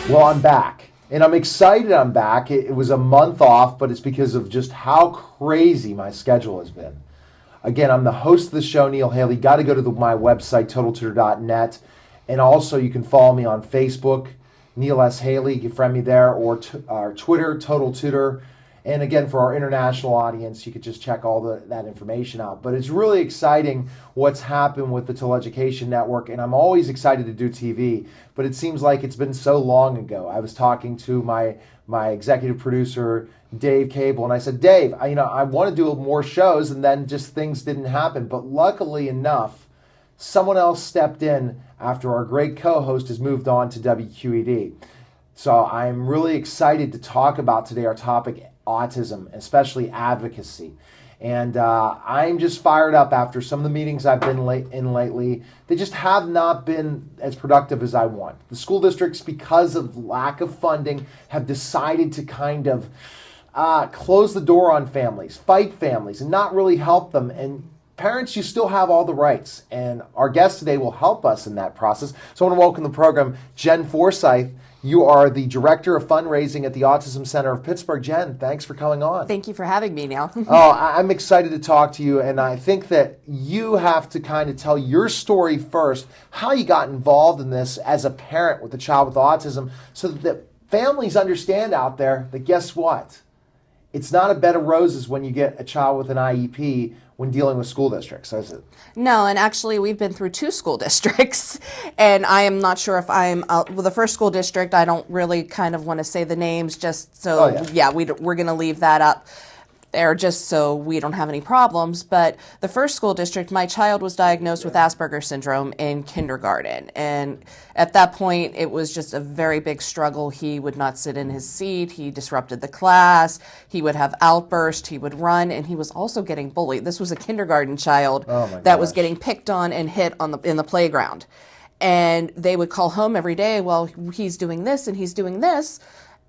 Well, I'm back. And I'm excited I'm back. It was a month off, but it's because of just how crazy my schedule has been. Again, I'm the host of the show, Neil Haley. Got to go to my website, totaltutor.net. And also, you can follow me on Facebook, Neil S. Haley. You can friend me there, or Twitter, Total Tutor. And again, for our international audience, you could just check all that information out. But it's really exciting what's happened with the Total Education Network, and I'm always excited to do TV, but it seems like it's been so long ago. I was talking to my executive producer, Dave Cable, and I said, Dave, I want to do more shows, and then just things didn't happen. But luckily enough, someone else stepped in after our great co-host has moved on to WQED. So I'm really excited to talk about today our topic, autism, especially advocacy. And I'm just fired up after some of the meetings I've been in lately. They just have not been as productive as I want. The school districts, because of lack of funding, have decided to kind of close the door on families, fight families, and not really help them. And parents, you still have all the rights. And our guest today will help us in that process. So I want to welcome to the program Jen Forsyth. You are the Director of Fundraising at the Autism Center of Pittsburgh. Jen, thanks for coming on. Thank you for having me, Neil. I'm excited to talk to you, and I think that you have to kind of tell your story first, how you got involved in this as a parent with a child with autism, so that families understand out there that guess what? It's not a bed of roses when you get a child with an IEP when dealing with school districts, is it? No, and actually we've been through 2 school districts, and I am not sure if I'm, well, the first school district, I don't really kind of want to say the names just so, we're going to leave that up there just so we don't have any problems. But the first school district, my child was diagnosed with Asperger's syndrome in kindergarten. And at that point, it was just a very big struggle. He would not sit in his seat. He disrupted the class. He would have outbursts. He would run. And he was also getting bullied. This was a kindergarten child that was getting picked on and hit in the playground. And they would call home every day, well, he's doing this and he's doing this.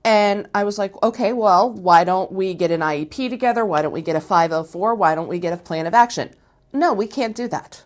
And I was like, okay, well, why don't we get an IEP together? Why don't we get a 504? Why don't we get a plan of action? No, we can't do that.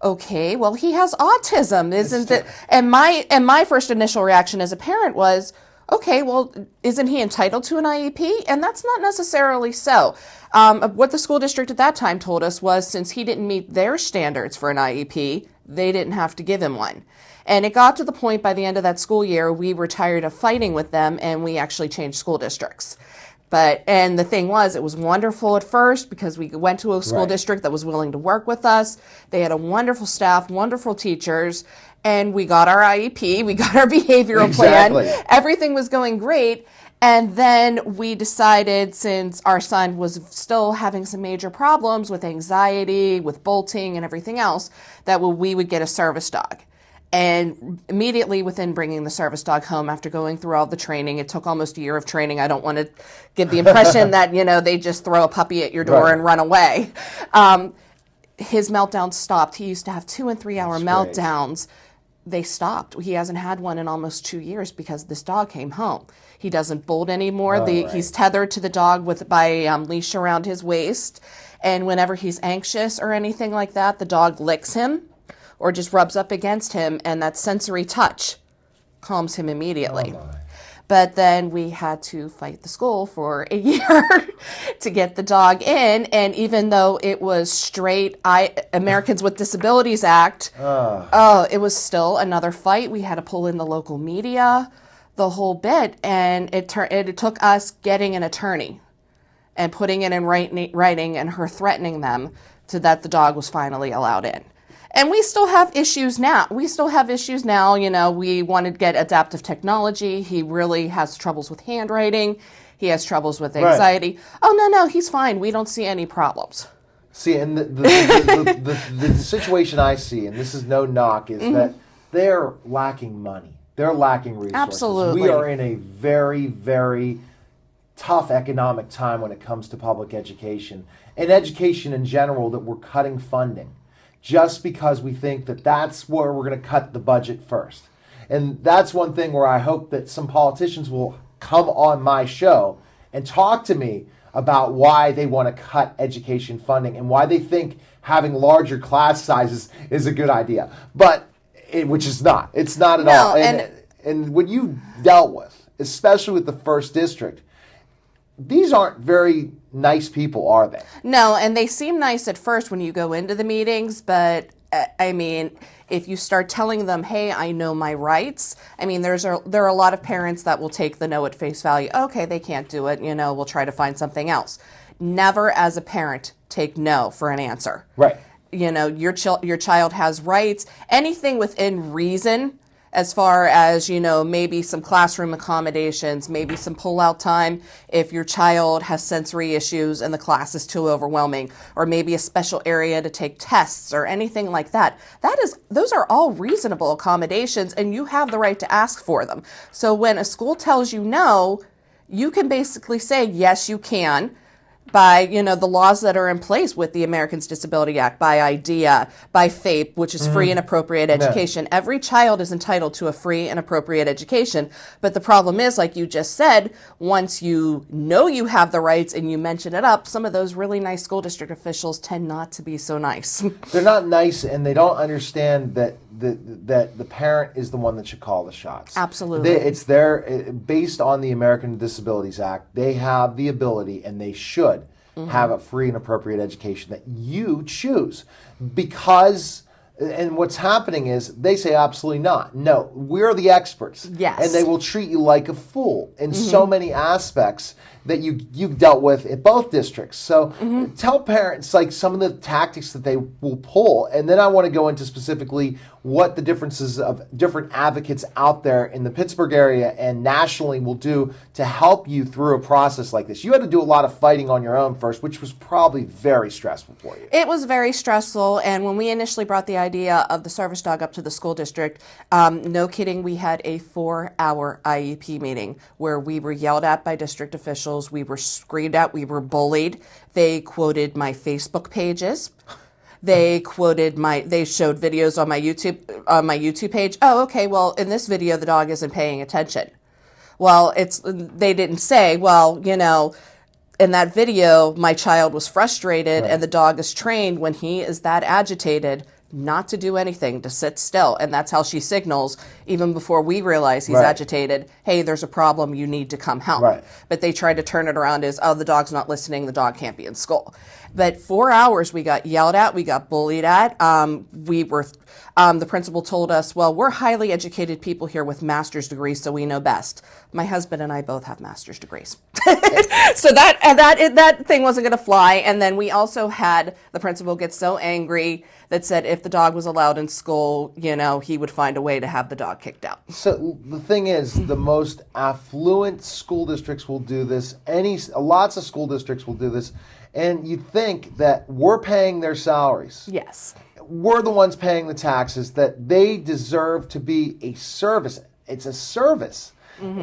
Okay, well, he has autism, isn't it? And my first initial reaction as a parent was, okay, well, isn't he entitled to an IEP? And that's not necessarily so. What the school district at that time told us was, since he didn't meet their standards for an IEP, they didn't have to give him one. And it got to the point by the end of that school year, we were tired of fighting with them, and we actually changed school districts. And the thing was, it was wonderful at first because we went to a school district that was willing to work with us. They had a wonderful staff, wonderful teachers, and we got our IEP, we got our behavioral plan. Everything was going great. And then we decided, since our son was still having some major problems with anxiety, with bolting and everything else, that we would get a service dog. And immediately within bringing the service dog home, after going through all the training, it took almost a year of training. I don't want to give the impression that, they just throw a puppy at your door and run away. His meltdowns stopped. He used to have 2 and 3 hour meltdowns. They stopped. He hasn't had one in almost 2 years because this dog came home. He doesn't bolt anymore. He's tethered to the dog by a leash around his waist. And whenever he's anxious or anything like that, the dog licks him or just rubs up against him, and that sensory touch calms him immediately. But then we had to fight the school for a year to get the dog in, and even though it was straight Americans with Disabilities Act, it was still another fight. We had to pull in the local media, the whole bit, and it took us getting an attorney and putting it in writing and her threatening them so that the dog was finally allowed in. And we still have issues now. We want to get adaptive technology. He really has troubles with handwriting. He has troubles with anxiety. Oh, no, he's fine. We don't see any problems. See, and the situation I see, and this is no knock, is that they're lacking money. They're lacking resources. Absolutely. We are in a very, very tough economic time when it comes to public education and education in general, that we're cutting funding just because we think that that's where we're going to cut the budget first. And that's one thing where I hope that some politicians will come on my show and talk to me about why they want to cut education funding and why they think having larger class sizes is a good idea. But which is not. It's not at all. and what you dealt with, especially with the first district, these aren't very nice people, are they? No, and they seem nice at first when you go into the meetings, but I mean, if you start telling them, hey, I know my rights, I mean, there are a lot of parents that will take the no at face value. Okay, they can't do it, we'll try to find something else. Never, as a parent, take no for an answer. Right. Your child has rights. Anything within reason, as far as, maybe some classroom accommodations, maybe some pull-out time if your child has sensory issues and the class is too overwhelming, or maybe a special area to take tests or anything like that. Those are all reasonable accommodations, and you have the right to ask for them. So when a school tells you no, you can basically say, yes, you can, by, the laws that are in place with the Americans with Disabilities Act, by IDEA, by FAPE, which is free and appropriate education. Yeah. Every child is entitled to a free and appropriate education. But the problem is, like you just said, once you know you have the rights and you mention it up, some of those really nice school district officials tend not to be so nice. They're not nice, and they don't understand that the parent is the one that should call the shots. Absolutely. Based on the American with Disabilities Act, they have the ability, and they should have a free and appropriate education that you choose. And what's happening is they say absolutely not. No, we're the experts. Yes. And they will treat you like a fool in so many aspects that you've dealt with in both districts. So tell parents like some of the tactics that they will pull. And then I want to go into specifically what the differences of different advocates out there in the Pittsburgh area and nationally will do to help you through a process like this. You had to do a lot of fighting on your own first, which was probably very stressful for you. It was very stressful. And when we initially brought the idea of the service dog up to the school district, no kidding, we had a 4-hour IEP meeting where we were yelled at by district officials. We were screamed at. We were bullied. They quoted my Facebook pages. They showed videos on my YouTube page. Oh, okay. Well, in this video, the dog isn't paying attention. Well, they didn't say, well, in that video, my child was frustrated, right, and the dog is trained when he is that agitated not to do anything, to sit still. And that's how she signals, even before we realize he's agitated, hey, there's a problem, you need to come help. Right. But they tried to turn it around as, oh, the dog's not listening, the dog can't be in school. But 4 hours we got yelled at, we got bullied at. The principal told us, well, we're highly educated people here with master's degrees, so we know best. My husband and I both have master's degrees. So that thing wasn't going to fly. And then we also had the principal get so angry that said if the dog was allowed in school, he would find a way to have the dog kicked out. So the thing is, the most affluent school districts will do this. Lots of school districts will do this. And you think that we're paying their salaries. Yes. We're the ones paying the taxes, that they deserve to be a service. It's a service.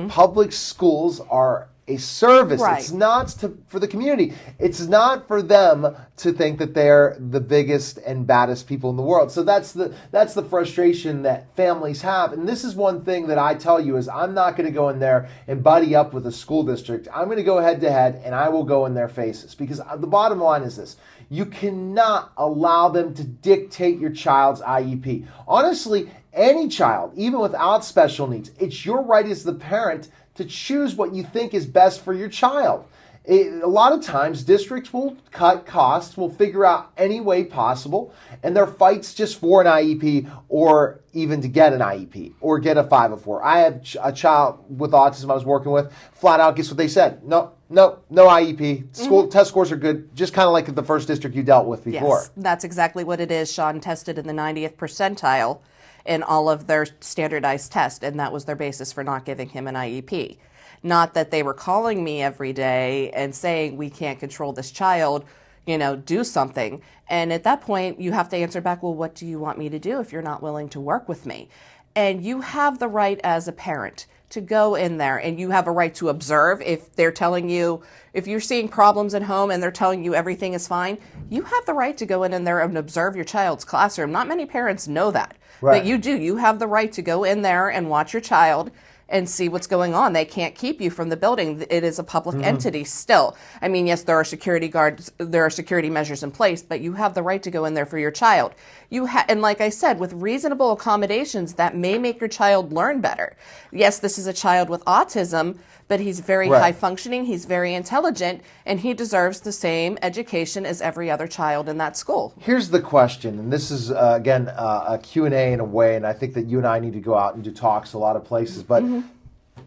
Public schools are a service. Right. It's not for the community. It's not for them to think that they're the biggest and baddest people in the world. So that's the frustration that families have. And this is one thing that I tell you is I'm not going to go in there and buddy up with a school district. I'm going to go head to head, and I will go in their faces. Because the bottom line is this. You cannot allow them to dictate your child's IEP. Honestly, any child, even without special needs, it's your right as the parent to choose what you think is best for your child. A lot of times, districts will cut costs, will figure out any way possible, and their fights just for an IEP or even to get an IEP or get a 504. I had a child with autism I was working with, flat out, guess what they said? No IEP. School test scores are good, just kind of like the first district you dealt with before. Yes, that's exactly what it is. Sean tested in the 90th percentile in all of their standardized tests, and that was their basis for not giving him an IEP. Not that they were calling me every day and saying, we can't control this child, do something. And at that point, you have to answer back, well, what do you want me to do if you're not willing to work with me? And you have the right as a parent to go in there, and you have a right to observe. If they're telling you, if you're seeing problems at home and they're telling you everything is fine, you have the right to go in there and observe your child's classroom. Not many parents know that, right, but you do. You have the right to go in there and watch your child and see what's going on. They can't keep you from the building. It is a public entity still. I mean, yes, there are security guards, there are security measures in place, but you have the right to go in there for your child. And like I said, with reasonable accommodations, that may make your child learn better. Yes, this is a child with autism, but he's very high functioning, he's very intelligent, and he deserves the same education as every other child in that school. Here's the question, and this is, again, a Q&A in a way, and I think that you and I need to go out and do talks a lot of places, but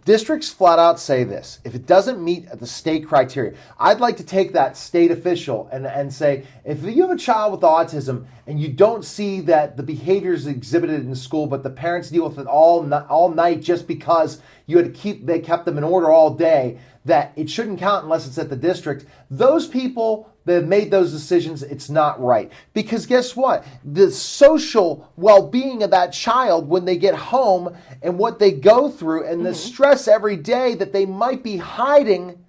districts flat out say this: if it doesn't meet the state criteria, I'd like to take that state official and say, if you have a child with autism and you don't see that the behavior is exhibited in school, but the parents deal with it all night just because they kept them in order all day, that it shouldn't count unless it's at the district. Those people that have made those decisions, it's not right. Because guess what? The social well-being of that child when they get home and what they go through and the stress every day that they might be hiding,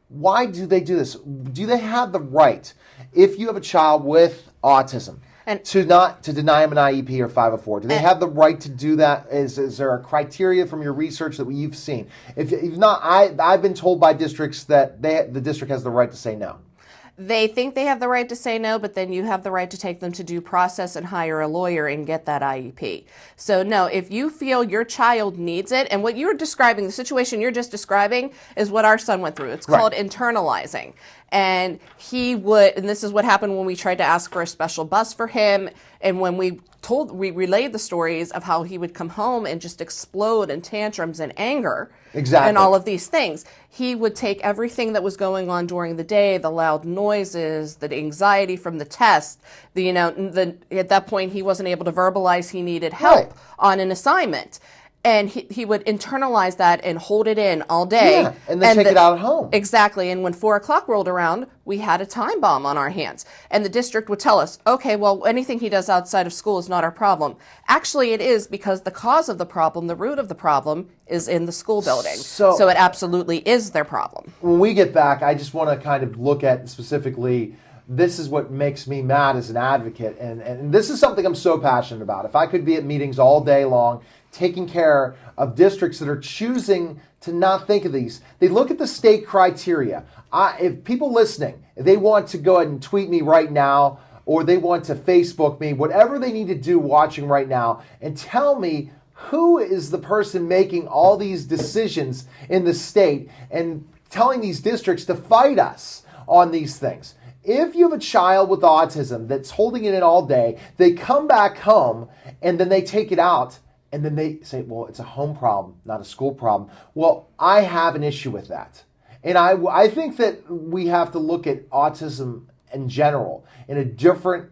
why do they do this? Do they have the right, if you have a child with autism, to deny them an IEP or 504? Do they have the right to do that? Is there a criteria from your research that you've seen? If not, I've been told by districts that the district has the right to say no. They think they have the right to say no, but then you have the right to take them to due process and hire a lawyer and get that IEP. So no, if you feel your child needs it, and what you're describing, the situation you're just describing, is what our son went through. It's called internalizing. And and this is what happened when we tried to ask for a special bus for him, and when we relayed the stories of how he would come home and just explode in tantrums and anger. Exactly. And all of these things. He would take everything that was going on during the day, the loud noises, the anxiety from the test, at that point he wasn't able to verbalize he needed help on an assignment. And he would internalize that and hold it in all day. Yeah, and then take it out at home. Exactly. And when 4 o'clock rolled around, we had a time bomb on our hands. And the district would tell us, okay, well, anything he does outside of school is not our problem. Actually, it is, because the cause of the problem, the root of the problem, is in the school building. So it absolutely is their problem. When we get back, I just want to kind of look at specifically, this is what makes me mad as an advocate. And this is something I'm so passionate about. If I could be at meetings all day long, taking care of districts that are choosing to not think of these. They look at the state criteria. If people listening, if they want to go ahead and tweet me right now, or they want to Facebook me, whatever they need to do watching right now, and tell me who is the person making all these decisions in the state and telling these districts to fight us on these things. If you have a child with autism that's holding it in all day, they come back home and then they take it out, and then they say, well, it's a home problem, not a school problem. Well, I have an issue with that. And I think that we have to look at autism in general in a different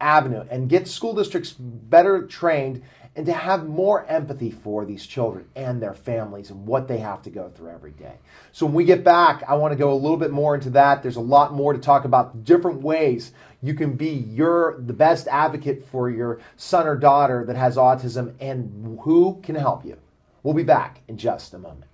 avenue and get school districts better trained and to have more empathy for these children and their families and what they have to go through every day. So when we get back, I want to go a little bit more into that. There's a lot more to talk about, different ways you can be the best advocate for your son or daughter that has autism and who can help you. We'll be back in just a moment.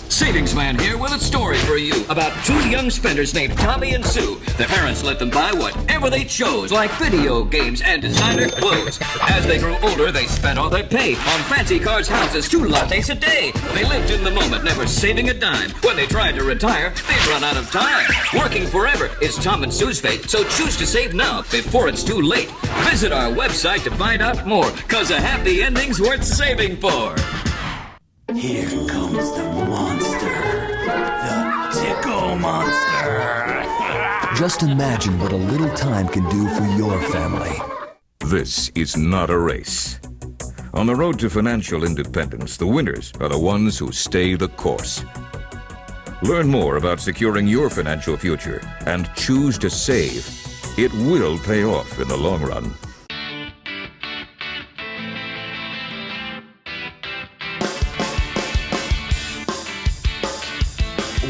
Savings Man here with a story for you about two young spenders named Tommy and Sue. Their parents let them buy whatever they chose, like video games and designer clothes. As they grew older, they spent all their pay on fancy cars, houses, 2 lattes a day. They lived in the moment, never saving a dime. When they tried to retire, they'd run out of time. Working forever is Tom and Sue's fate, so choose to save now before it's too late. Visit our website to find out more, 'cause a happy ending's worth saving for. Here comes the monster, the Tickle Monster. Just imagine what a little time can do for your family. This is not a race. On the road to financial independence, the winners are the ones who stay the course. Learn more about securing your financial future and choose to save. It will pay off in the long run.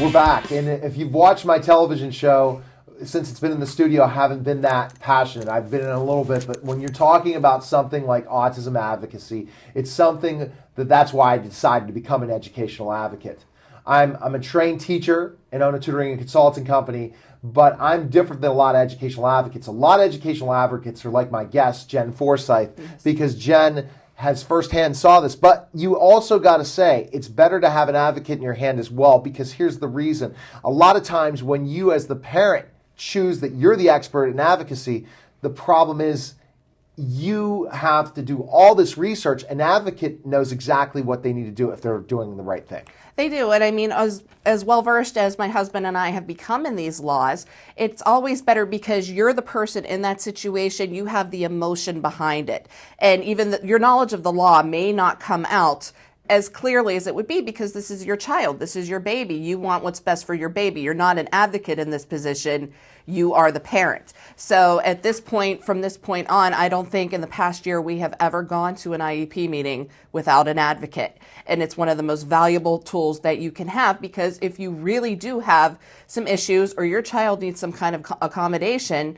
We're back, and if you've watched my television show, since it's been in the studio, I haven't been that passionate. I've been in a little bit, but when you're talking about something like autism advocacy, it's something that's why I decided to become an educational advocate. I'm a trained teacher and own a tutoring and consulting company, but I'm different than a lot of educational advocates. A lot of educational advocates are like my guest, Jen Forsyth, because Jen has firsthand saw this. But you also got to say, it's better to have an advocate in your hand as well, because here's the reason. A lot of times when you as the parent choose that you're the expert in advocacy, the problem is you have to do all this research. An advocate knows exactly what they need to do if they're doing the right thing. They do. And I mean, as well versed as my husband and I have become in these laws, it's always better because you're the person in that situation. You have the emotion behind it. And even your knowledge of the law may not come out as clearly as it would be because this is your child. This is your baby. You want what's best for your baby. You're not an advocate in this position. You are the parent. So at this point, from this point on, I don't think in the past year we have ever gone to an IEP meeting without an advocate. And it's one of the most valuable tools that you can have, because if you really do have some issues or your child needs some kind of accommodation,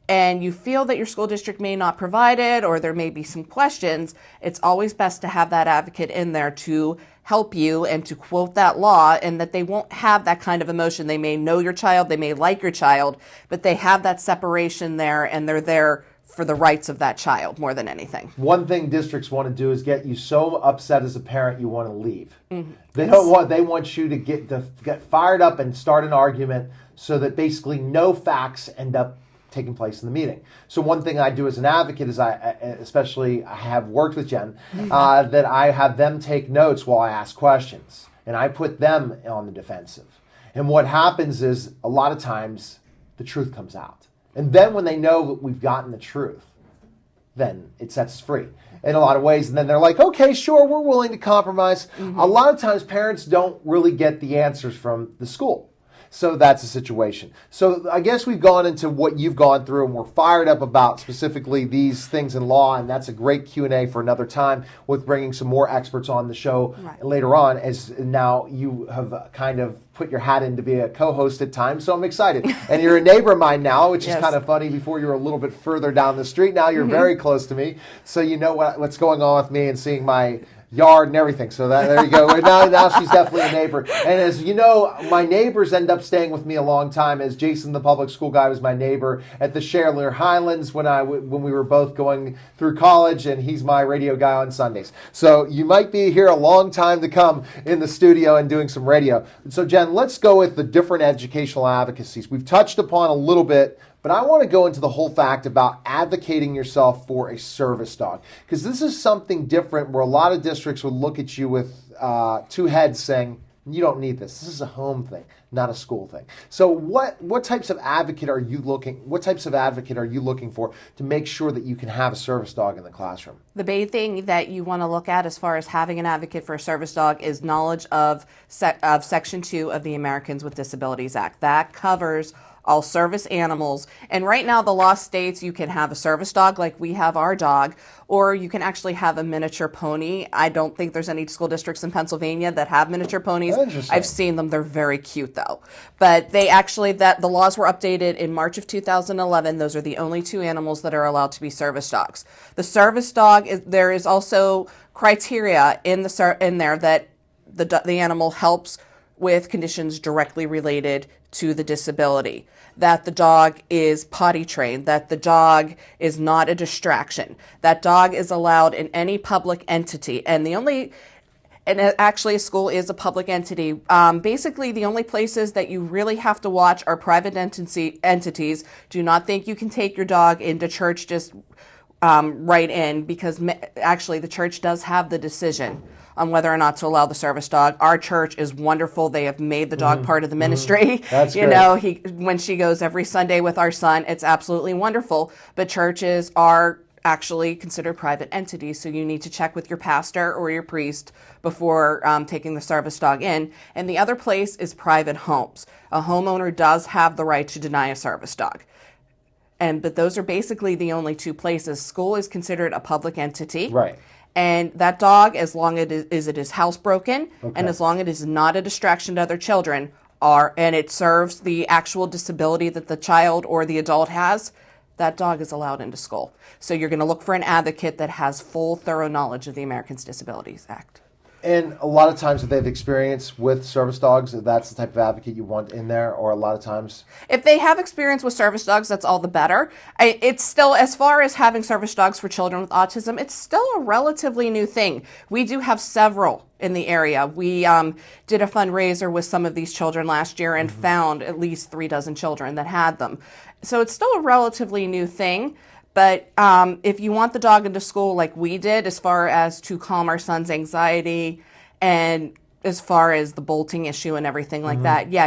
and you feel that your school district may not provide it, or there may be some questions, it's always best to have that advocate in there to help you and to quote that law, and that they won't have that kind of emotion. They may know your child, they may like your child, but they have that separation there, and they're there for the rights of that child more than anything. One thing districts want to do is get you so upset as a parent you want to leave. Mm-hmm. They want you to get fired up and start an argument so that basically no facts end up taking place in the meeting. So one thing I do as an advocate is I have worked with Jen, that I have them take notes while I ask questions, and I put them on the defensive. And what happens is a lot of times the truth comes out. And then when they know that we've gotten the truth, then it sets us free in a lot of ways. And then they're like, okay, sure, we're willing to compromise. Mm-hmm. A lot of times parents don't really get the answers from the school. So that's the situation. So I guess we've gone into what you've gone through, and we're fired up about specifically these things in law, and that's a great Q&A for another time with bringing some more experts on the show later on, as now you have kind of put your hat in to be a co-host at times, so I'm excited. And you're a neighbor of mine now, which is kind of funny. Before you were a little bit further down the street. Now you're very close to me, so you know what's going on with me and seeing my yard and everything. So there you go. Now she's definitely a neighbor. And as you know, my neighbors end up staying with me a long time, as Jason, the public school guy, was my neighbor at the Cherlier Highlands when we were both going through college, and he's my radio guy on Sundays. So you might be here a long time to come in the studio and doing some radio. So Jen, let's go with the different educational advocacies. We've touched upon a little bit, but I want to go into the whole fact about advocating yourself for a service dog, because this is something different where a lot of districts would look at you with two heads saying, you don't need this. This is a home thing, not a school thing. So what types of advocate are you looking for to make sure that you can have a service dog in the classroom? The main thing that you want to look at as far as having an advocate for a service dog is knowledge of Section 2 of the Americans with Disabilities Act. That covers all service animals. And right now the law states you can have a service dog like we have our dog, or you can actually have a miniature pony. I don't think there's any school districts in Pennsylvania that have miniature ponies. I've seen them. They're very cute though. But the laws were updated in March of 2011. Those are the only two animals that are allowed to be service dogs. The service dog, there is also criteria in there that the animal helps with conditions directly related to the disability, that the dog is potty trained, that the dog is not a distraction. That dog is allowed in any public entity, and actually a school is a public entity. Basically, the only places that you really have to watch are private entities. Do not think you can take your dog into church just right in, because actually the church does have the decision on whether or not to allow the service dog. Our church is wonderful. They have made the dog part of the ministry. That's great. When she goes every Sunday with our son, it's absolutely wonderful. But churches are actually considered private entities, so you need to check with your pastor or your priest before taking the service dog in. And the other place is private homes. A homeowner does have the right to deny a service dog. But those are basically the only two places. School is considered a public entity. Right. And that dog, as long as it is housebroken, and as long as it is not a distraction to other children, and it serves the actual disability that the child or the adult has, that dog is allowed into school. So you're going to look for an advocate that has full, thorough knowledge of the Americans with Disabilities Act. And a lot of times if they have experience with service dogs, that's the type of advocate you want in there, or a lot of times? If they have experience with service dogs, that's all the better. It's still, as far as having service dogs for children with autism, it's still a relatively new thing. We do have several in the area. We did a fundraiser with some of these children last year and found at least 36 children that had them. So it's still a relatively new thing. But if you want the dog into school like we did, as far as to calm our son's anxiety and as far as the bolting issue and everything like that, yeah,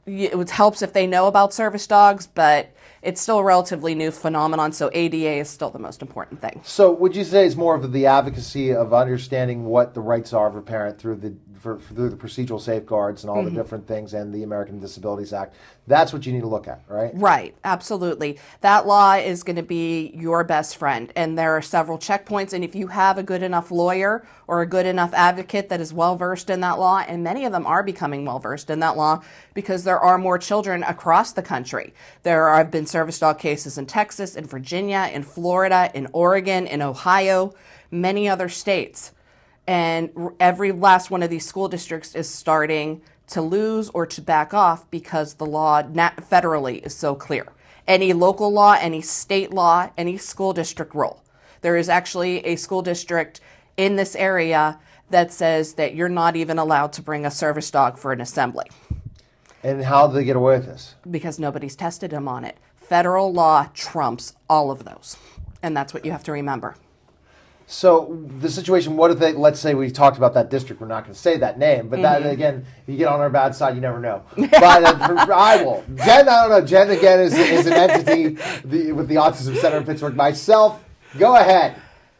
it helps if they know about service dogs, but it's still a relatively new phenomenon, so ADA is still the most important thing. So would you say it's more of the advocacy of understanding what the rights are of a parent through the procedural safeguards and all the different things and the American Disabilities Act? That's what you need to look at, right? Right, absolutely. That law is going to be your best friend, and there are several checkpoints, and if you have a good enough lawyer or a good enough advocate that is well-versed in that law, and many of them are becoming well-versed in that law because there are more children across the country. There have been service dog cases in Texas, in Virginia, in Florida, in Oregon, in Ohio, many other states. And every last one of these school districts is starting to lose or to back off because the law federally is so clear. Any local law, any state law, any school district rule. There is actually a school district in this area that says that you're not even allowed to bring a service dog for an assembly. And how do they get away with this? Because nobody's tested them on it. Federal law trumps all of those. And that's what you have to remember. So the situation, what if they, let's say we talked about that district, we're not going to say that name, but that, again, you get on our bad side, you never know. But I will. Jen, I don't know, Jen, again, is an entity with the Autism Center in Pittsburgh. Myself, go ahead.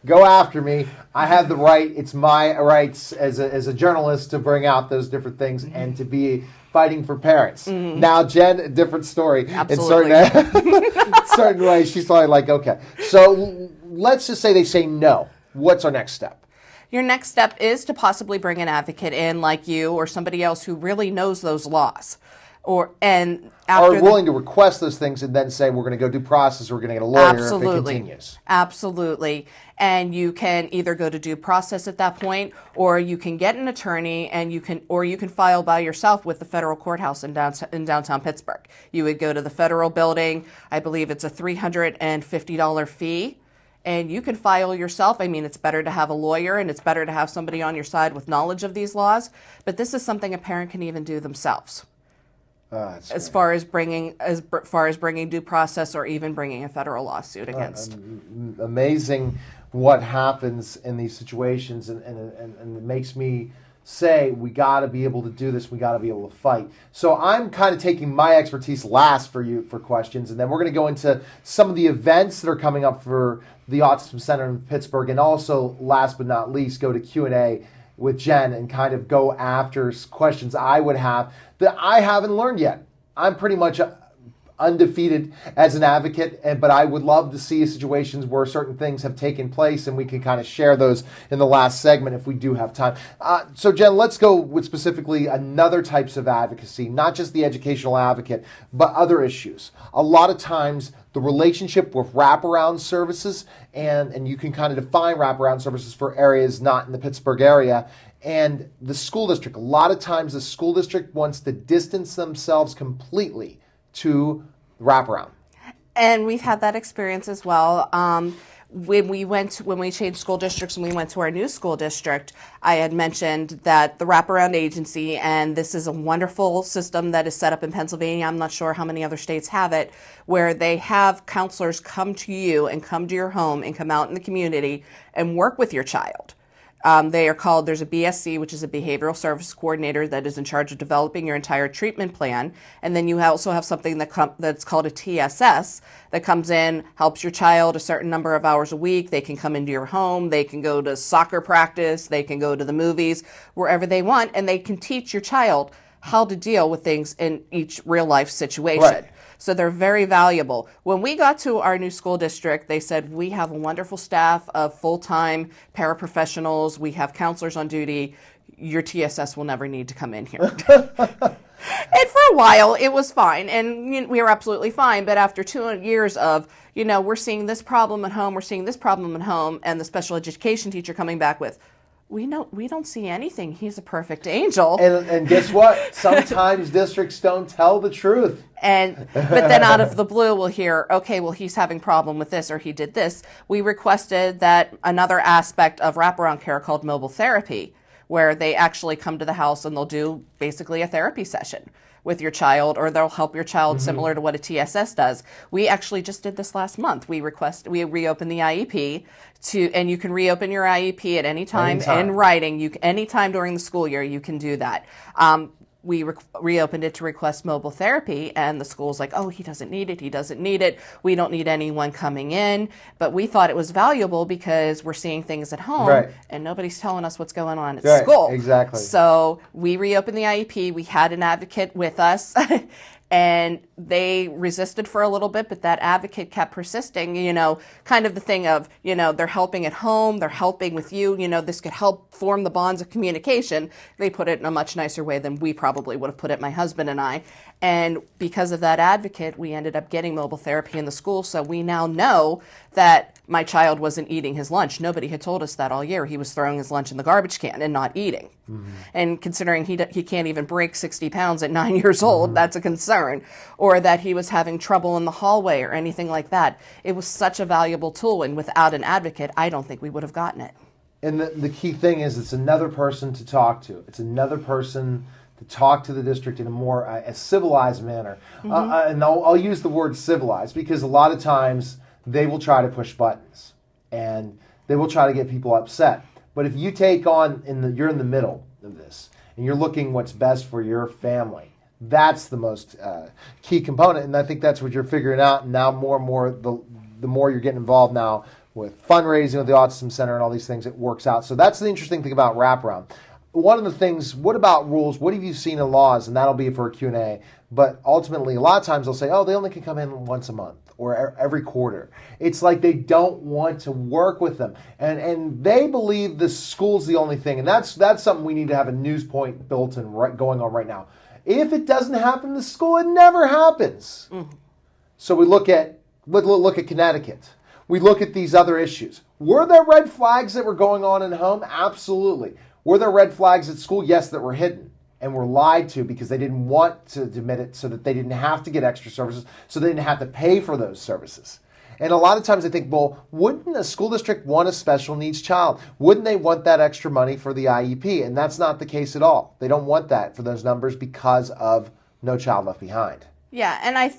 Go after me. I have the right, it's my rights as a journalist to bring out those different things and to be fighting for parents. Now, Jen, a different story. Absolutely. In certain ways, she's probably like, okay. So let's just say they say no. What's our next step? Your next step is to possibly bring an advocate in like you or somebody else who really knows those laws. Are willing to request those things and then say, we're going to go do process, or we're going to get a lawyer if it continues. Absolutely. And you can either go to due process at that point, or you can get an attorney, and you can file by yourself with the federal courthouse in downtown Pittsburgh. You would go to the federal building. I believe it's a $350 fee. And you can file yourself. I mean, it's better to have a lawyer, and it's better to have somebody on your side with knowledge of these laws. But this is something a parent can even do themselves. As far as bringing due process or even bringing a federal lawsuit against. Amazing what happens in these situations, and it makes me say we got to be able to do this. We got to be able to fight. So I'm kind of taking my expertise last for you for questions, and then we're going to go into some of the events that are coming up for the Autism Center in Pittsburgh, and also last but not least, go to Q&A with Jen and kind of go after questions I would have that I haven't learned yet. I'm pretty much undefeated as an advocate, but I would love to see situations where certain things have taken place, and we can kind of share those in the last segment if we do have time. So Jen, let's go with specifically another types of advocacy, not just the educational advocate, but other issues. A lot of times the relationship with wraparound services, and you can kind of define wraparound services for areas not in the Pittsburgh area, and the school district. A lot of times the school district wants to distance themselves completely to wraparound. And we've had that experience as well. When we changed school districts and we went to our new school district, I had mentioned that the wraparound agency, and this is a wonderful system that is set up in Pennsylvania, I'm not sure how many other states have it, where they have counselors come to you and come to your home and come out in the community and work with your child. They are called, there's a BSC, which is a behavioral service coordinator that is in charge of developing your entire treatment plan. And then you also have something that's called a TSS that comes in, helps your child a certain number of hours a week. They can come into your home. They can go to soccer practice. They can go to the movies, wherever they want. And they can teach your child how to deal with things in each real life situation. Right. So they're very valuable. When we got to our new school district, they said, we have a wonderful staff of full-time paraprofessionals. We have counselors on duty. Your TSS will never need to come in here. And for a while, it was fine. And we were absolutely fine. But after 2 years of, we're seeing this problem at home, we're seeing this problem at home, and the special education teacher coming back with, we don't see anything. He's a perfect angel. And guess what? Sometimes districts don't tell the truth. But then out of the blue, we'll hear, okay, well, he's having problem with this or he did this. We requested that another aspect of wraparound care called mobile therapy, where they actually come to the house and they'll do basically a therapy session with your child, or they'll help your child similar to what a TSS does. We actually just did this last month. We reopened the IEP and you can reopen your IEP at any time in writing. Anytime during the school year, you can do that. We reopened it to request mobile therapy, and the school's like, oh, he doesn't need it. He doesn't need it. We don't need anyone coming in. But we thought it was valuable because we're seeing things at home, and nobody's telling us what's going on at school. Exactly. So we reopened the IEP. We had an advocate with us. And they resisted for a little bit, but that advocate kept persisting, kind of the thing of, they're helping at home, they're helping with you, this could help form the bonds of communication. They put it in a much nicer way than we probably would have put it, my husband and I. And because of that advocate, we ended up getting mobile therapy in the school. So we now know that my child wasn't eating his lunch. Nobody had told us that all year. He was throwing his lunch in the garbage can and not eating. And considering he can't even break 60 pounds at 9 years old, that's a concern. Or that he was having trouble in the hallway or anything like that. It was such a valuable tool, and without an advocate, I don't think we would have gotten it. And the key thing is it's another person to talk to. It's another person to talk to the district in a more a civilized manner. And I'll use the word civilized because a lot of times they will try to push buttons and they will try to get people upset. But if you take on, you're in the middle of this and you're looking what's best for your family, that's the most key component. And I think that's what you're figuring out. And now more and more, the more you're getting involved now with fundraising with the Autism Center and all these things, it works out. So that's the interesting thing about wraparound. One of the things, what about rules? What have you seen in laws? And that'll be for a Q&A. But ultimately, a lot of times they'll say, oh, they only can come in once a month or every quarter. It's like they don't want to work with them. And they believe the school's the only thing. And that's something we need to have a news point built in going on right now. If it doesn't happen in the school, it never happens. So we look at Connecticut. We look at these other issues. Were there red flags that were going on in home? Absolutely. Were there red flags at school? Yes, that were hidden and were lied to because they didn't want to admit it so that they didn't have to get extra services, so they didn't have to pay for those services. And a lot of times I think, well, wouldn't a school district want a special needs child? Wouldn't they want that extra money for the IEP? And that's not the case at all. They don't want that for those numbers because of No Child Left Behind. Yeah, and I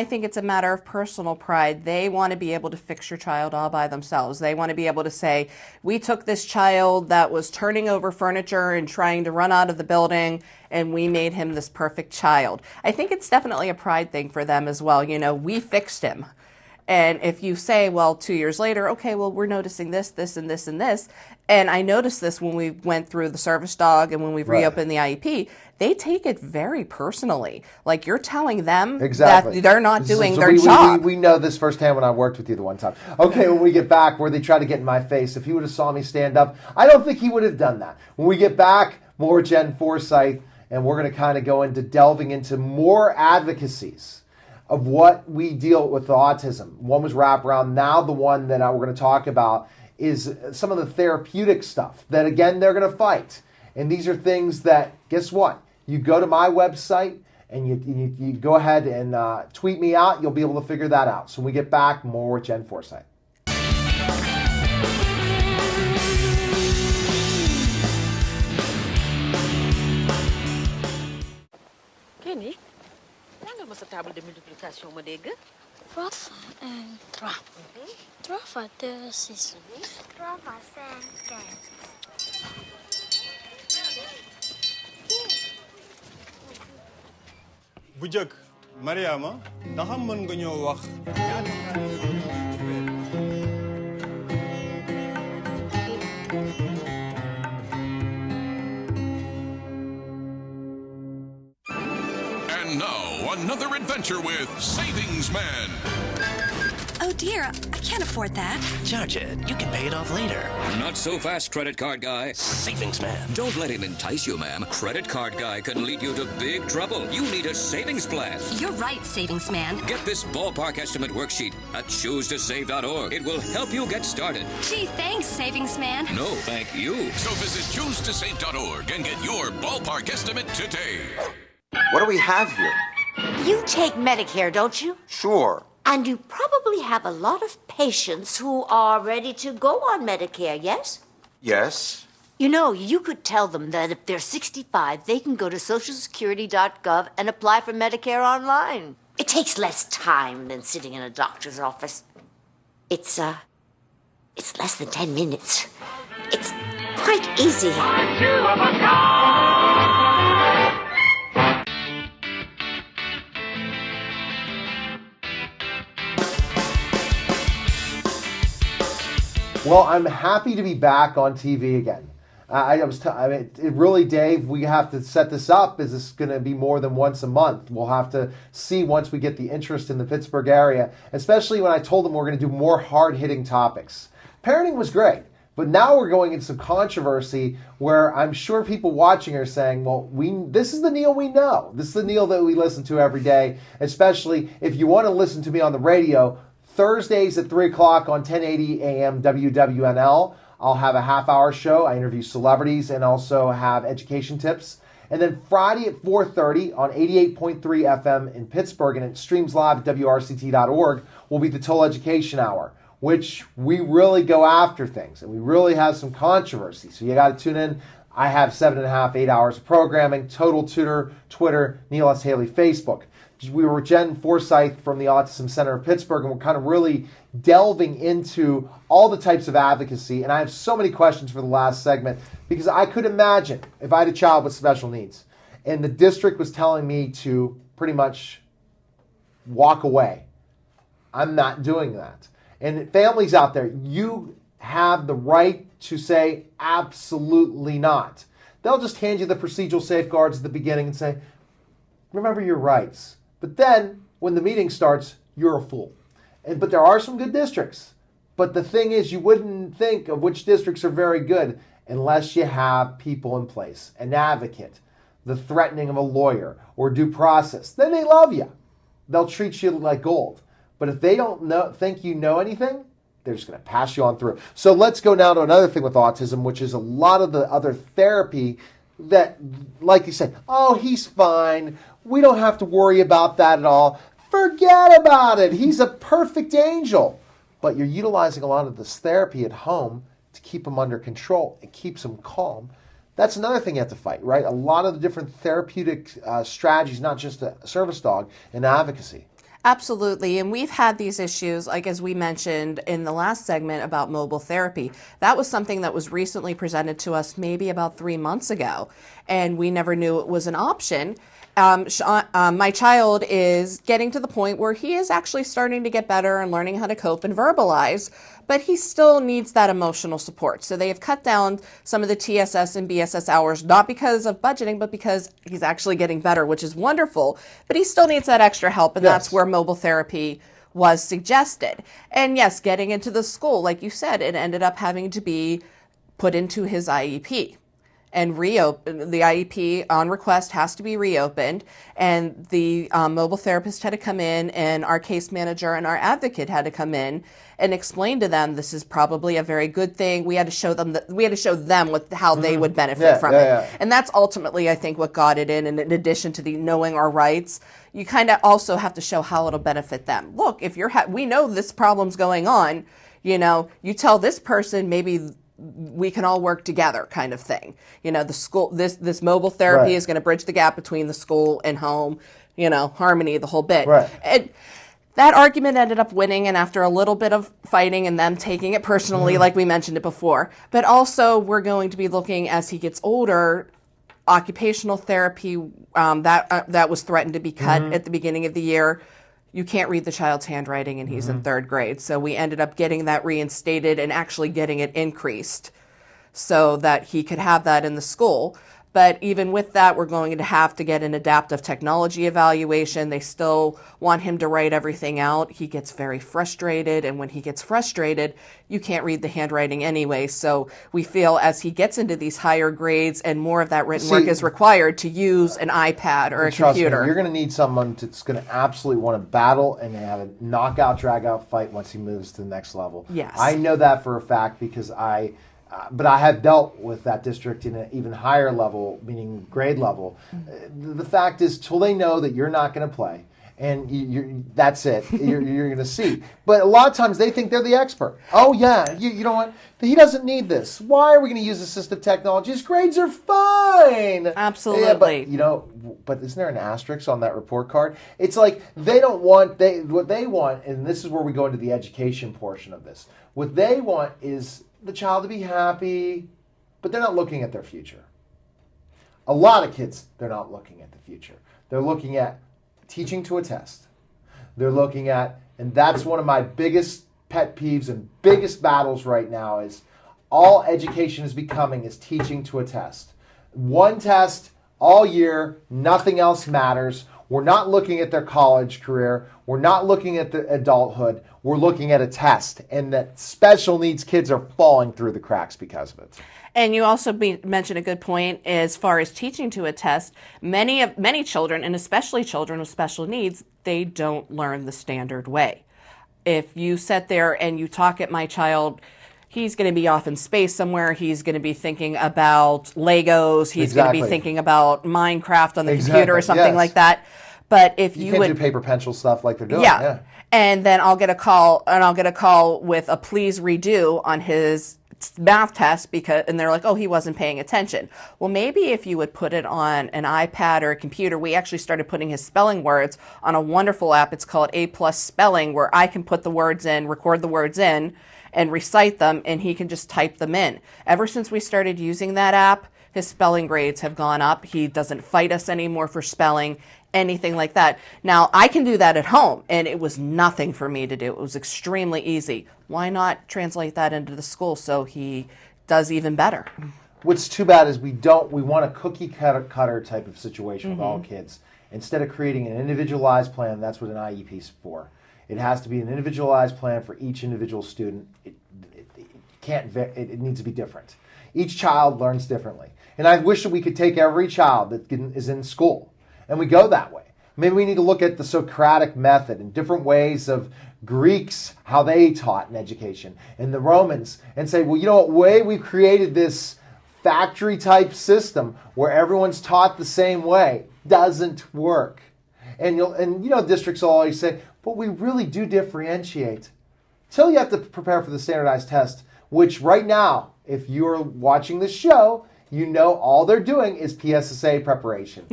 think it's a matter of personal pride. They want to be able to fix your child all by themselves. They want to be able to say, we took this child that was turning over furniture and trying to run out of the building, and we made him this perfect child. I think it's definitely a pride thing for them as well. We fixed him. And if you say, well, 2 years later, okay, well, we're noticing this, this, and this, and this. And I noticed this when we went through the service dog and when we've reopened the IEP, they take it very personally. Like you're telling them that they're not doing their job. We know this firsthand when I worked with you the one time. Okay, when we get back, where they try to get in my face, if he would have saw me stand up, I don't think he would have done that. When we get back, more Jen Forsyth, and we're going to kind of go into delving into more advocacies of what we deal with autism. One was wraparound. Now the one that we're going to talk about is some of the therapeutic stuff that, again, they're going to fight. And these are things that, guess what? You go to my website and you go ahead and tweet me out. You'll be able to figure that out. So when we get back, more with Jen Forsyth. Kenny? Mo sa table de multiplication mo dégg 3 fois 1, 3. 3 fois 2, 6. 3 fois 5, 15. Bu jëkk Mariama ndax mën nga ñoo wax And now, another adventure with Savings Man. Oh dear, I can't afford that. Charge it. You can pay it off later. Not so fast, credit card guy. Savings man. Don't let him entice you, ma'am. Credit card guy can lead you to big trouble. You need a savings plan. You're right, savings man. Get this ballpark estimate worksheet at choosetosave.org. It will help you get started. Gee, thanks, savings man. No, thank you. So visit choosetosave.org and get your ballpark estimate today. What do we have here? You take Medicare, don't you? Sure. And you probably have a lot of patients who are ready to go on Medicare, yes? Yes. You know, you could tell them that if they're 65, they can go to socialsecurity.gov and apply for Medicare online. It takes less time than sitting in a doctor's office. It's less than 10 minutes. It's quite easy. Well, I'm happy to be back on TV again. Really, Dave, we have to set this up. Is this going to be more than once a month? We'll have to see once we get the interest in the Pittsburgh area, especially when I told them we're going to do more hard-hitting topics. Parenting was great, but now we're going into some controversy where I'm sure people watching are saying, well, this is the Neil we know. This is the Neil that we listen to every day, especially if you want to listen to me on the radio. Thursdays at 3 o'clock on 1080 AM WWNL. I'll have a half-hour show. I interview celebrities and also have education tips. And then Friday at 4:30 on 88.3 FM in Pittsburgh, and it streams live at WRCT.org, will be the Total Education Hour, which we really go after things, and we really have some controversy. So you got to tune in. I have 7.5, 8 hours of programming. Total Tutor, Twitter, Neil S. Haley, Facebook. We were with Jen Forsyth from the Autism Center of Pittsburgh, and we're kind of really delving into all the types of advocacy. And I have so many questions for the last segment because I could imagine if I had a child with special needs and the district was telling me to pretty much walk away. I'm not doing that. And families out there, you have the right to say absolutely not. They'll just hand you the procedural safeguards at the beginning and say, remember your rights. But then, when the meeting starts, you're a fool. But there are some good districts. But the thing is, you wouldn't think of which districts are very good unless you have people in place, an advocate, the threatening of a lawyer, or due process. Then they love you. They'll treat you like gold. But if they don't think you know anything, they're just going to pass you on through. So let's go now to another thing with autism, which is a lot of the other therapy that, like you said, oh, he's fine. We don't have to worry about that at all. Forget about it. He's a perfect angel. But you're utilizing a lot of this therapy at home to keep him under control. It keeps him calm. That's another thing you have to fight, right? A lot of the different therapeutic strategies, not just a service dog, and advocacy. Absolutely. And we've had these issues, like as we mentioned in the last segment about mobile therapy. That was something that was recently presented to us maybe about 3 months ago, and we never knew it was an option. My child is getting to the point where he is actually starting to get better and learning how to cope and verbalize, but he still needs that emotional support. So they have cut down some of the TSS and BSS hours, not because of budgeting, but because he's actually getting better, which is wonderful. But he still needs that extra help, and that's where mobile therapy was suggested. And yes, getting into the school, like you said, it ended up having to be put into his IEP. And reopen the IEP on request has to be reopened, and the mobile therapist had to come in, and our case manager and our advocate had to come in and explain to them this is probably a very good thing. We had to show them how they would benefit from it, and that's ultimately, I think, what got it in. And in addition to the knowing our rights, you kind of also have to show how it'll benefit them. Look, if we know this problem's going on, you tell this person maybe we can all work together, kind of thing. The school, this mobile therapy is going to bridge the gap between the school and home, harmony, the whole bit. Right. And that argument ended up winning, and after a little bit of fighting and them taking it personally, like we mentioned it before. But also, we're going to be looking, as he gets older, occupational therapy, that was threatened to be cut at the beginning of the year. You can't read the child's handwriting, and he's in 3rd grade. So we ended up getting that reinstated and actually getting it increased so that he could have that in the school. But even with that, we're going to have to get an adaptive technology evaluation. They still want him to write everything out. He gets very frustrated, and when he gets frustrated, you can't read the handwriting anyway. So we feel as he gets into these higher grades and more of that written work is required, to use an iPad or a computer. Me, you're going to need someone that's going to absolutely want to battle and have a knockout, drag-out fight once he moves to the next level. Yes. I know that for a fact because but I have dealt with that district in an even higher level, meaning grade level. The fact is, till they know that you're not going to play, and that's it. You're going to see. But a lot of times they think they're the expert. Oh yeah, you know what? He doesn't need this. Why are we going to use assistive technology? His grades are fine. Absolutely. Yeah, but isn't there an asterisk on that report card? It's like what they want, and this is where we go into the education portion of this. What they want is the child to be happy, but they're not looking at their future. A lot of kids, they're not looking at the future. They're looking at teaching to a test. They're looking at, and that's one of my biggest pet peeves and biggest battles right now, is all education is becoming is teaching to a test. One test all year, nothing else matters. We're not looking at their college career. We're not looking at the adulthood. We're looking at a test, and that special needs kids are falling through the cracks because of it. And you also mentioned a good point as far as teaching to a test. Many children, and especially children with special needs, they don't learn the standard way. If you sit there and you talk at my child, he's going to be off in space somewhere. He's going to be thinking about Legos. He's going to be thinking about Minecraft on the computer or something like that. But if you can't do paper pencil stuff like they're doing. Yeah. And then I'll get a call with a please redo on his math test and they're like, oh, he wasn't paying attention. Well, maybe if you would put it on an iPad or a computer. We actually started putting his spelling words on a wonderful app. It's called A+ Spelling, where I can put the words in, record the words in, and recite them, and he can just type them in. Ever since we started using that app, his spelling grades have gone up. He doesn't fight us anymore for spelling, anything like that. Now, I can do that at home, and it was nothing for me to do. It was extremely easy. Why not translate that into the school so he does even better? What's too bad is we want a cookie cutter type of situation with all kids. Instead of creating an individualized plan, that's what an IEP is for. It has to be an individualized plan for each individual student. It needs to be different. Each child learns differently. And I wish that we could take every child that is in school and we go that way. Maybe we need to look at the Socratic method and different ways of Greeks, how they taught in education, and the Romans, and say, well, you know what, way we've created this factory type system where everyone's taught the same way doesn't work. And districts will always say, but we really do differentiate. Till you have to prepare for the standardized test, which right now, if you're watching this show, you know all they're doing is PSSA preparation.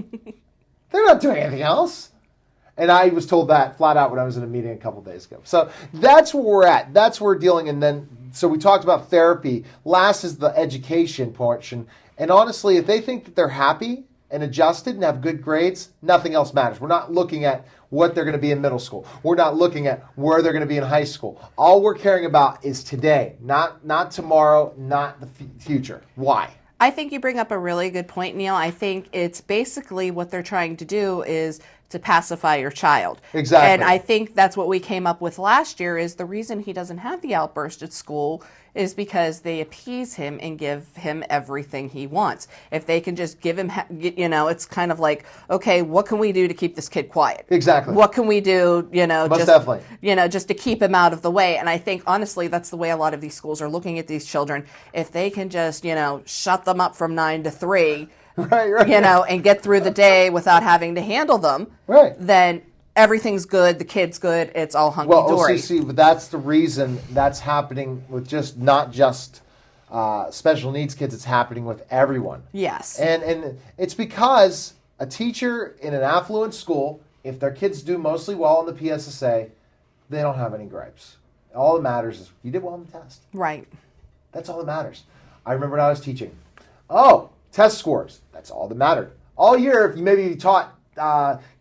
They're not doing anything else. And I was told that flat out when I was in a meeting a couple days ago. So that's where we're at. That's where we're dealing. And then, so we talked about therapy. Last is the education portion. And honestly, if they think that they're happy and adjusted and have good grades, nothing else matters. We're not looking at what they're going to be in middle school. We're not looking at where they're going to be in high school. All we're caring about is today, not tomorrow, not the future. Why? I think you bring up a really good point, Neil. I think it's basically what they're trying to do is to pacify your child. Exactly. And I think that's what we came up with last year is the reason he doesn't have the outburst at school is because they appease him and give him everything he wants. If they can just give him, it's kind of like, okay, what can we do to keep this kid quiet? Exactly. What can we do, Most definitely. Just to keep him out of the way. And I think, honestly, that's the way a lot of these schools are looking at these children. If they can just, shut them up from 9 to 3, right. And get through the day without having to handle them, right. Then everything's good, the kid's good, it's all hunky-dory. Well, OCC, but that's the reason that's happening with not just special needs kids, it's happening with everyone. Yes. And it's because a teacher in an affluent school, if their kids do mostly well on the PSSA, they don't have any gripes. All that matters is you did well on the test. Right. That's all that matters. I remember when I was teaching. Oh, test scores. That's all that mattered. All year, if you maybe taught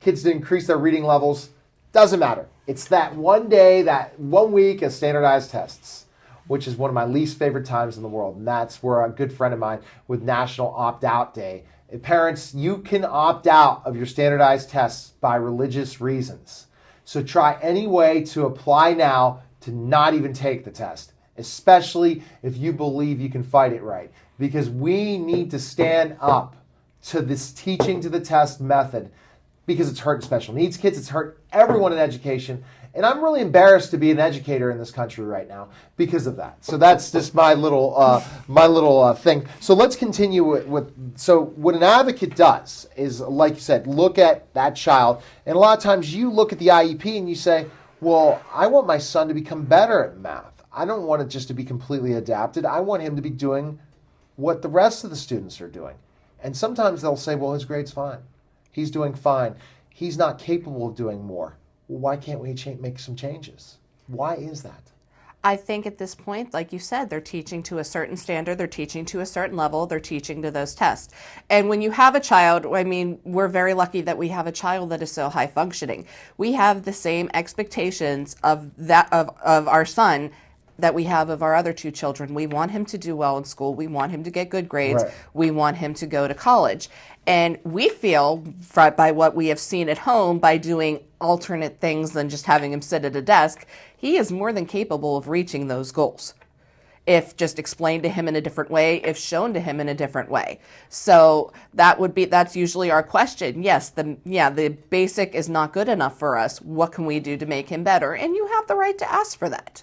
kids to increase their reading levels, doesn't matter. It's that one day, that 1 week of standardized tests, which is one of my least favorite times in the world. And that's where a good friend of mine with National Opt-Out Day, Parents, you can opt out of your standardized tests by religious reasons. So try any way to apply now to not even take the test, especially if you believe you can fight it right. Because we need to stand up to this teaching to the test method, because it's hurting special needs kids, it's hurt everyone in education. And I'm really embarrassed to be an educator in this country right now because of that. So that's just my little thing. So let's continue with. So what an advocate does is, like you said, look at that child. And a lot of times you look at the IEP and you say, well, I want my son to become better at math. I don't want it just to be completely adapted. I want him to be doing what the rest of the students are doing. And sometimes they'll say, well, his grade's fine. He's doing fine. He's not capable of doing more. Well, why can't we make some changes? Why is that? I think at this point, like you said, they're teaching to a certain standard, they're teaching to a certain level, they're teaching to those tests. And when you have a child, I mean, we're very lucky that we have a child that is so high functioning. We have the same expectations of our son that we have of our other two children. We want him to do well in school. We want him to get good grades. Right. We want him to go to college. And we feel, by what we have seen at home, by doing alternate things than just having him sit at a desk, he is more than capable of reaching those goals, if just explained to him in a different way, if shown to him in a different way. So that's usually our question. Yes, the basic is not good enough for us. What can we do to make him better? And you have the right to ask for that.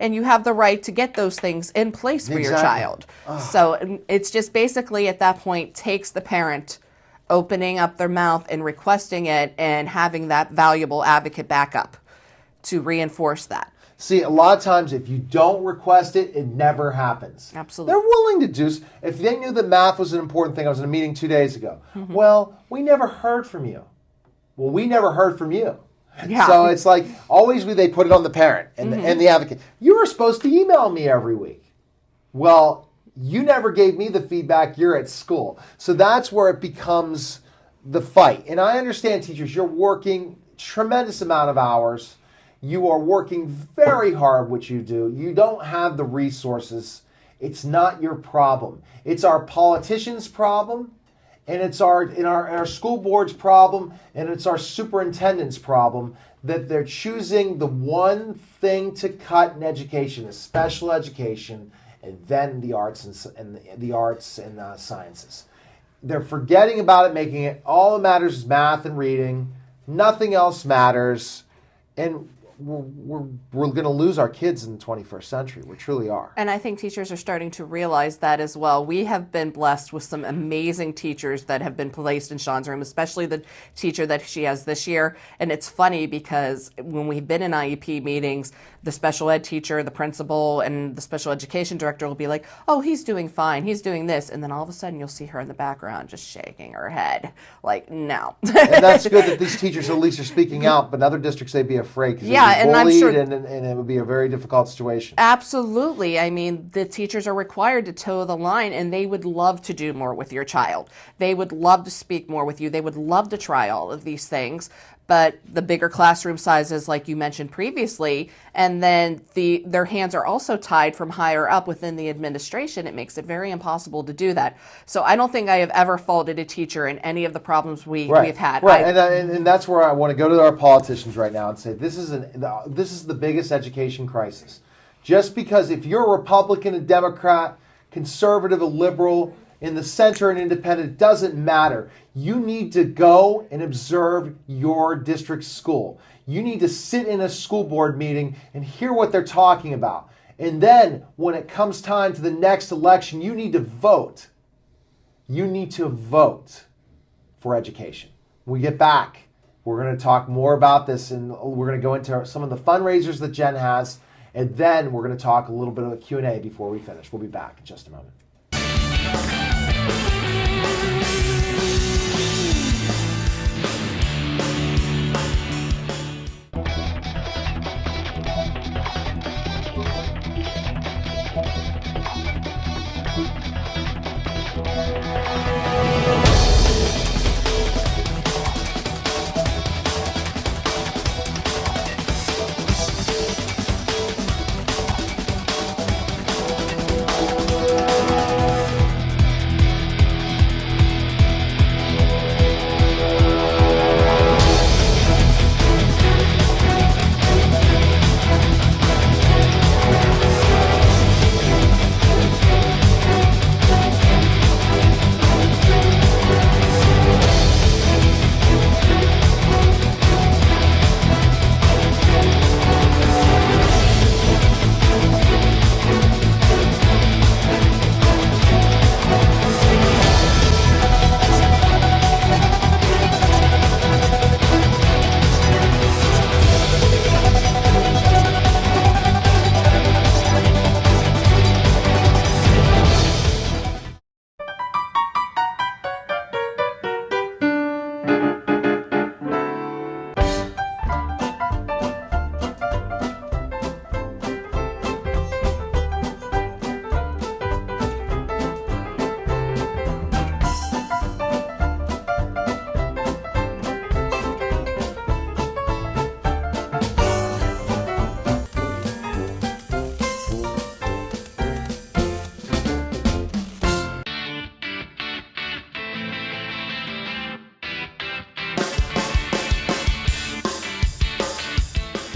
And you have the right to get those things in place for your child. So it's just basically at that point takes the parent opening up their mouth and requesting it and having that valuable advocate back up to reinforce that. See, a lot of times if you don't request it, it never happens. Absolutely. They're willing to do, if they knew that math was an important thing. I was in a meeting 2 days ago. Mm-hmm. Well, we never heard from you. Well, we never heard from you. Yeah. So it's like always they put it on the parent and, and the advocate. You were supposed to email me every week. Well, you never gave me the feedback. You're at school. So that's where it becomes the fight. And I understand, teachers, you're working tremendous amount of hours. You are working very hard, what you do. You don't have the resources. It's not your problem. It's our politicians' problem. And it's our school board's problem, and it's our superintendent's problem that they're choosing the one thing to cut in education is special education, and then the arts and sciences. They're forgetting about it, making it all that matters is math and reading. Nothing else matters, and we're going to lose our kids in the 21st century. We truly are. And I think teachers are starting to realize that as well. We have been blessed with some amazing teachers that have been placed in Sean's room, especially the teacher that she has this year. And it's funny because when we've been in IEP meetings, the special ed teacher, the principal, and the special education director will be like, oh, he's doing fine, he's doing this. And then all of a sudden you'll see her in the background just shaking her head. Like, no. And that's good that these teachers at least are speaking out, but in other districts they'd be afraid because and I'm sure, and it would be a very difficult situation. Absolutely. I mean, the teachers are required to toe the line, and they would love to do more with your child. They would love to speak more with you. They would love to try all of these things. But the bigger classroom sizes, like you mentioned previously, and then their hands are also tied from higher up within the administration. It makes it very impossible to do that. So I don't think I have ever faulted a teacher in any of the problems we've had. Right, and that's where I want to go to our politicians right now and say this is the biggest education crisis. Just because if you're a Republican, a Democrat, conservative, a liberal, in the center and independent, it doesn't matter. You need to go and observe your district school. You need to sit in a school board meeting and hear what they're talking about. And then when it comes time to the next election, you need to vote. You need to vote for education. When we get back, we're going to talk more about this, and we're going to go into some of the fundraisers that Jen has, and then we're going to talk a little bit of a Q&A before we finish. We'll be back in just a moment.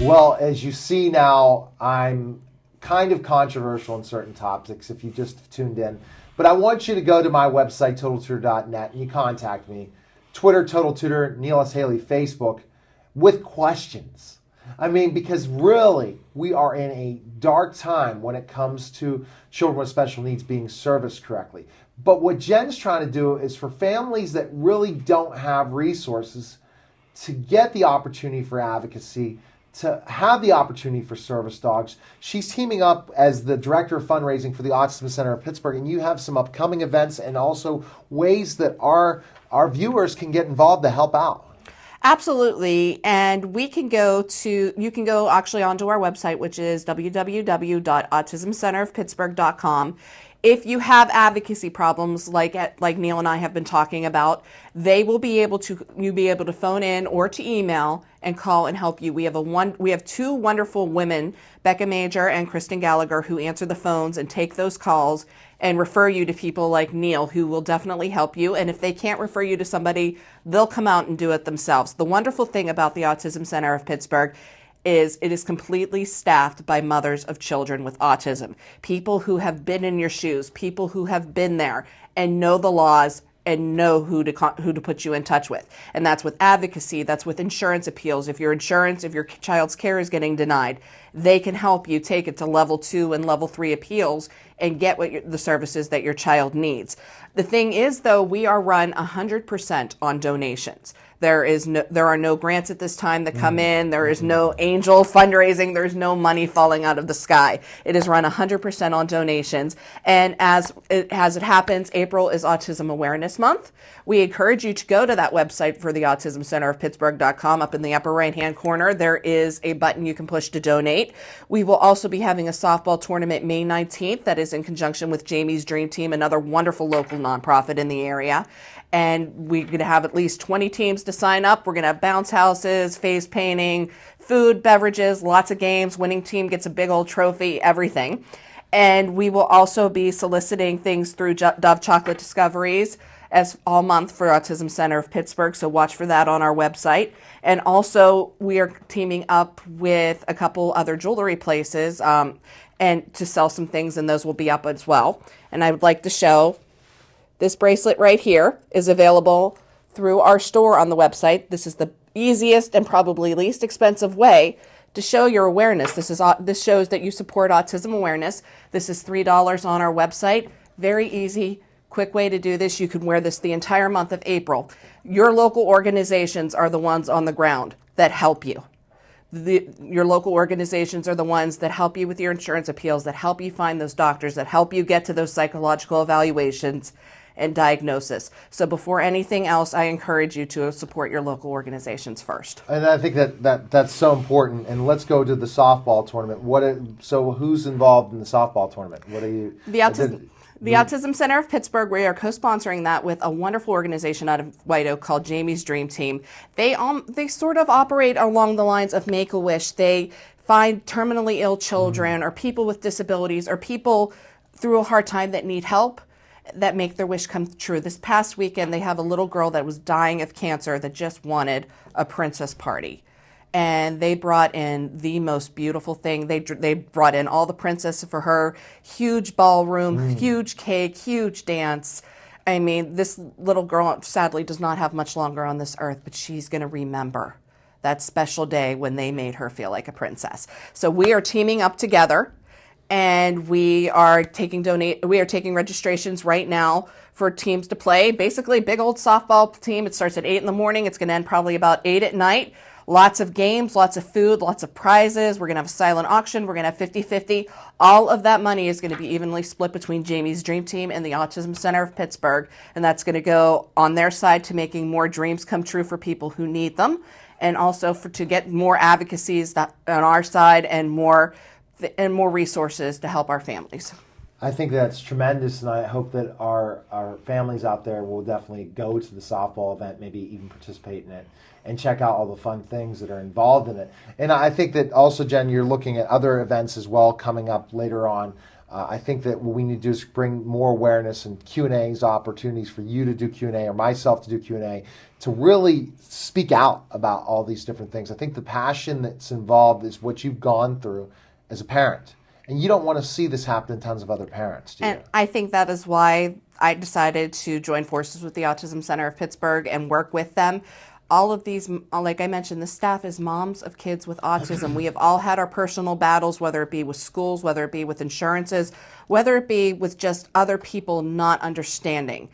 Well, as you see now, I'm kind of controversial in certain topics if you just tuned in. But I want you to go to my website, TotalTutor.net, and you contact me. Twitter, Total Tutor, Neil S. Haley, Facebook, with questions. I mean, because really, we are in a dark time when it comes to children with special needs being serviced correctly. But what Jen's trying to do is for families that really don't have resources to get the opportunity for advocacy, to have the opportunity for service dogs. She's teaming up as the director of fundraising for the Autism Center of Pittsburgh, and you have some upcoming events and also ways that our viewers can get involved to help out. Absolutely. And you can go actually onto our website, which is www.autismcenterofpittsburgh.com. If you have advocacy problems like Neil and I have been talking about, you'll be able to phone in or to email and call and help you. We have two wonderful women, Becca Major and Kristen Gallagher, who answer the phones and take those calls and refer you to people like Neil, who will definitely help you. And if they can't refer you to somebody, they'll come out and do it themselves. The wonderful thing about the Autism Center of Pittsburgh is it is completely staffed by mothers of children with autism, people who have been in your shoes, people who have been there and know the laws and know who to put you in touch with. And that's with advocacy, that's with insurance appeals. If your child's care is getting denied, they can help you take it to level 2 and level 3 appeals and get the services that your child needs. The thing is, though, we are run 100% on donations. There are no grants at this time that come in. There is no angel fundraising. There's no money falling out of the sky. It is run 100% on donations. And as it happens, April is Autism Awareness Month. We encourage you to go to that website for the Autism Center of Pittsburgh.com. Up in the upper right-hand corner, there is a button you can push to donate. We will also be having a softball tournament May 19th that is in conjunction with Jamie's Dream Team, another wonderful local nonprofit in the area. And we're going to have at least 20 teams to sign up. We're going to have bounce houses, face painting, food, beverages, lots of games. Winning team gets a big old trophy, everything. And we will also be soliciting things through Dove Chocolate Discoveries as all month for Autism Center of Pittsburgh. So watch for that on our website. And also we are teaming up with a couple other jewelry places and to sell some things, and those will be up as well. And I would like to show this bracelet right here is available through our store on the website. This is the easiest and probably least expensive way to show your awareness. This shows that you support autism awareness. This is $3 on our website. Very easy, quick way to do this. You can wear this the entire month of April. Your local organizations are the ones on the ground that help you. Your local organizations are the ones that help you with your insurance appeals, that help you find those doctors, that help you get to those psychological evaluations and diagnosis. So before anything else, I encourage you to support your local organizations first. And I think that's so important. And let's go to the softball tournament. So who's involved in the softball tournament? What are you? The Autism Center of Pittsburgh, we are co-sponsoring that with a wonderful organization out of White Oak called Jamie's Dream Team. They sort of operate along the lines of Make-A-Wish. They find terminally ill children or people with disabilities or people through a hard time that need help, that make their wish come true. This past weekend, they have a little girl that was dying of cancer that just wanted a princess party. And they brought in the most beautiful thing. They brought in all the princesses for her, huge ballroom, huge cake, huge dance. I mean, this little girl sadly does not have much longer on this earth, but she's going to remember that special day when they made her feel like a princess. So we are teaming up together. And we are taking registrations right now for teams to play. Basically, big old softball team. It starts at 8 in the morning. It's going to end probably about 8 at night. Lots of games, lots of food, lots of prizes. We're going to have a silent auction. We're going to have 50-50. All of that money is going to be evenly split between Jamie's Dream Team and the Autism Center of Pittsburgh. And that's going to go on their side to making more dreams come true for people who need them. And also to get more advocacies on our side and more resources to help our families. I think that's tremendous, and I hope that our families out there will definitely go to the softball event, maybe even participate in it, and check out all the fun things that are involved in it. And I think that also, Jen, you're looking at other events as well coming up later on. I think that what we need to do is bring more awareness and Q&As, opportunities for you to do Q&A or myself to do Q&A, to really speak out about all these different things. I think the passion that's involved is what you've gone through as a parent. And you don't want to see this happen to tons of other parents, do you? And I think that is why I decided to join forces with the Autism Center of Pittsburgh and work with them. All of these, like I mentioned, the staff is moms of kids with autism. We have all had our personal battles, whether it be with schools, whether it be with insurances, whether it be with just other people not understanding.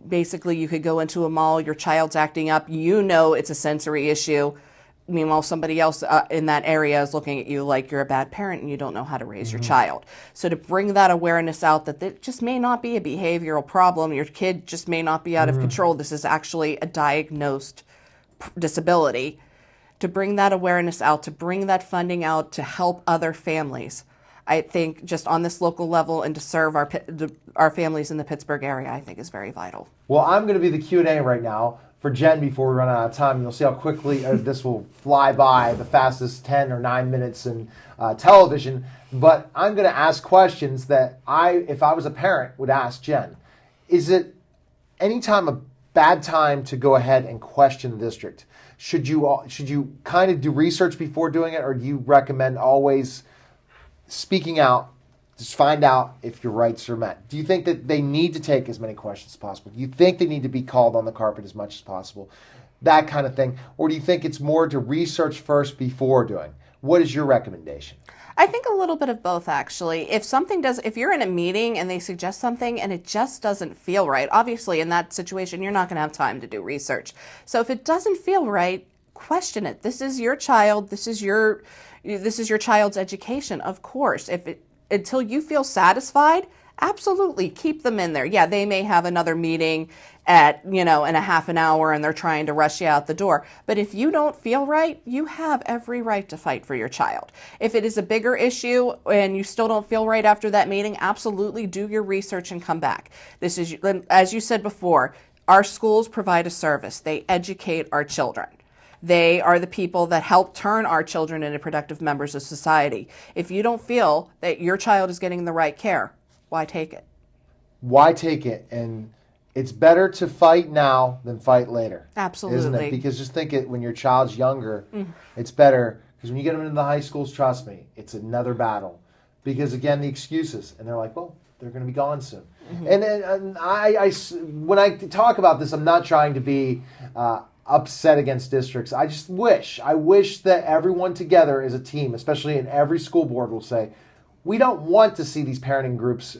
Basically, you could go into a mall, your child's acting up, you know it's a sensory issue. Meanwhile, somebody else in that area is looking at you like you're a bad parent and you don't know how to raise your child. So to bring that awareness out that it just may not be a behavioral problem, your kid just may not be out of control, this is actually a diagnosed disability, to bring that awareness out, to bring that funding out to help other families. I think just on this local level and to serve our families in the Pittsburgh area, I think is very vital. Well, I'm going to be the Q&A right now for Jen before we run out of time. You'll see how quickly this will fly by, the fastest 10 or 9 minutes in television. But I'm going to ask questions that if I was a parent, would ask Jen. Is it any time a bad time to go ahead and question the district? Should you kind of do research before doing it, or do you recommend always speaking out? Just find out if your rights are met. Do you think that they need to take as many questions as possible? Do you think they need to be called on the carpet as much as possible? That kind of thing. Or do you think it's more to research first before doing? What is your recommendation? I think a little bit of both, actually. If you're in a meeting and they suggest something and it just doesn't feel right, obviously in that situation, you're not going to have time to do research. So if it doesn't feel right, question it. This is your child. This is your child's education, of course. Until you feel satisfied, absolutely keep them in there. Yeah, they may have another meeting in a half an hour and they're trying to rush you out the door. But if you don't feel right, you have every right to fight for your child. If it is a bigger issue and you still don't feel right after that meeting, absolutely do your research and come back. This is, as you said before, our schools provide a service. They educate our children. They are the people that help turn our children into productive members of society. If you don't feel that your child is getting the right care, why take it? Why take it? And it's better to fight now than fight later. Absolutely. Isn't it? Because just think it, when your child's younger, it's better. Because when you get them into the high schools, trust me, it's another battle. Because again, the excuses. And they're like, well, they're going to be gone soon. And when I talk about this, I'm not trying to be upset against districts. I wish that everyone together as a team, especially in every school board, will say, we don't want to see these parenting groups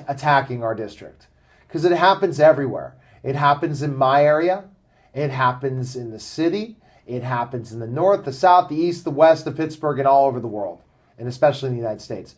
attacking our district. Because it happens everywhere. It happens in my area. It happens in the city. It happens in the north, the south, the east, the west of Pittsburgh, and all over the world, and especially in the United States.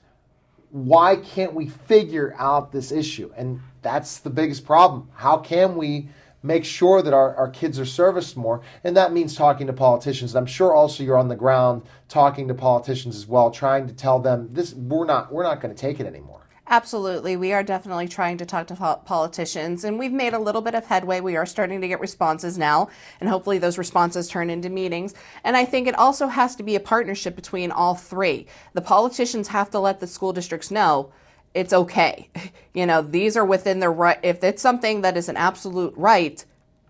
Why can't we figure out this issue? And that's the biggest problem. How can we make sure that our kids are serviced more? And that means talking to politicians. And I'm sure also you're on the ground talking to politicians as well, trying to tell them this, we're not going to take it anymore. Absolutely. We are definitely trying to talk to politicians, and we've made a little bit of headway. We are starting to get responses now, and hopefully those responses turn into meetings. And I think it also has to be a partnership between all three. The politicians have to let the school districts know it's okay. These are within their right. If it's something that is an absolute right,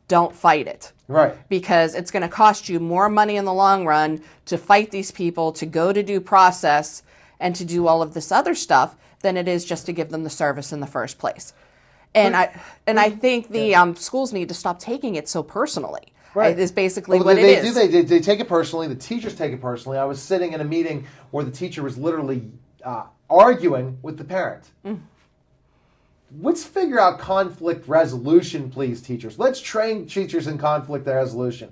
don't fight it. Right. Because it's going to cost you more money in the long run to fight these people, to go to due process, and to do all of this other stuff than it is just to give them the service in the first place. And I think the schools need to stop taking it so personally. Right. Is basically what it is. They take it personally. The teachers take it personally. I was sitting in a meeting where the teacher was literally arguing with the parent. Let's figure out conflict resolution, please, teachers. Let's train teachers in conflict resolution.